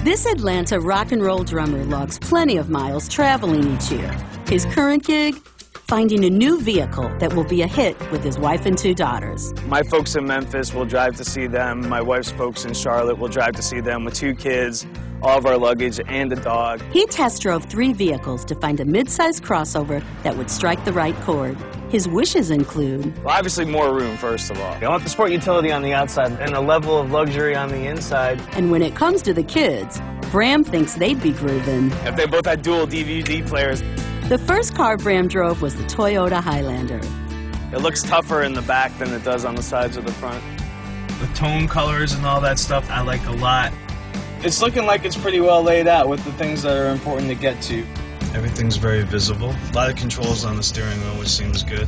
This Atlanta rock and roll drummer logs plenty of miles traveling each year. His current gig? Finding a new vehicle that will be a hit with his wife and 2 daughters. My folks in Memphis will drive to see them. My wife's folks in Charlotte will drive to see them with 2 kids, all of our luggage, and a dog. He test drove 3 vehicles to find a mid-size crossover that would strike the right chord. His wishes include... Well, obviously more room, first of all. I want the sport utility on the outside and a level of luxury on the inside. And when it comes to the kids, Bram thinks they'd be grooving. If they both had dual DVD players. The first car Bram drove was the Toyota Highlander. It looks tougher in the back than it does on the sides of the front. The tone colors and all that stuff I like a lot. It's looking like it's pretty well laid out with the things that are important to get to. Everything's very visible. A lot of controls on the steering wheel, which seems good.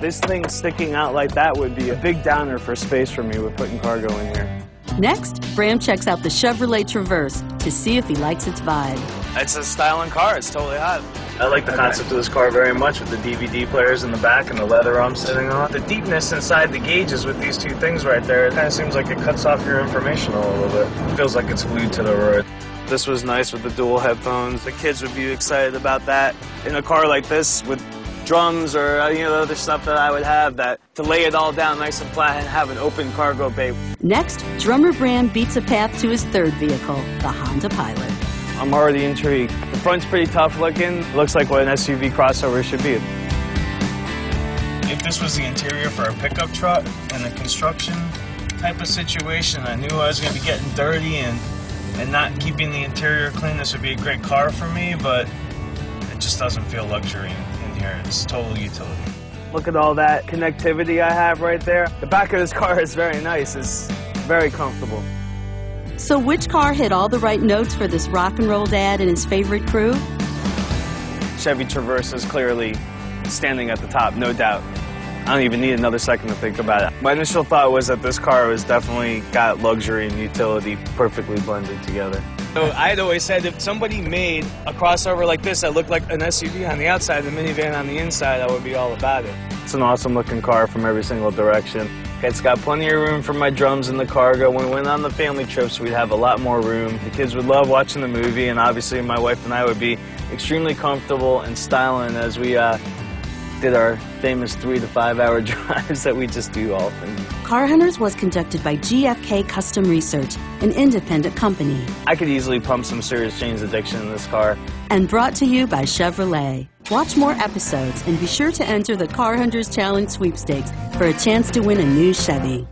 This thing sticking out like that would be a big downer for space for me with putting cargo in here. Next, Bram checks out the Chevrolet Traverse to see if he likes its vibe. It's a styling car. It's totally hot. I like the concept of this car very much with the DVD players in the back and the leather I'm sitting on. The deepness inside the gauges with these 2 things right there, it kind of seems like it cuts off your information a little bit. It feels like it's glued to the road. This was nice with the dual headphones. The kids would be excited about that. In a car like this with drums or other stuff that I would have, that to lay it all down nice and flat and have an open cargo bay. Next, drummer Bram beats a path to his 3rd vehicle, the Honda Pilot. I'm already intrigued. The front's pretty tough looking. Looks like what an SUV crossover should be. If this was the interior for a pickup truck and a construction type of situation, I knew I was going to be getting dirty and not keeping the interior clean. This would be a great car for me, but it just doesn't feel luxury in here. It's total utility. Look at all that connectivity I have right there. The back of this car is very nice. It's very comfortable. So which car hit all the right notes for this rock and roll dad and his favorite crew? Chevy Traverse is clearly standing at the top, no doubt. I don't even need another second to think about it. My initial thought was that this car was definitely got luxury and utility perfectly blended together. So I had always said if somebody made a crossover like this that looked like an SUV on the outside and a minivan on the inside, I would be all about it. It's an awesome looking car from every single direction. It's got plenty of room for my drums in the cargo. When we went on the family trips, we'd have a lot more room. The kids would love watching the movie, and obviously my wife and I would be extremely comfortable and styling as we did our famous 3 to 5 hour drives that we just do often. Car Hunters was conducted by GFK Custom Research, an independent company. I could easily pump some serious change addiction in this car. And brought to you by Chevrolet. Watch more episodes and be sure to enter the Car Hunters Challenge sweepstakes for a chance to win a new Chevy.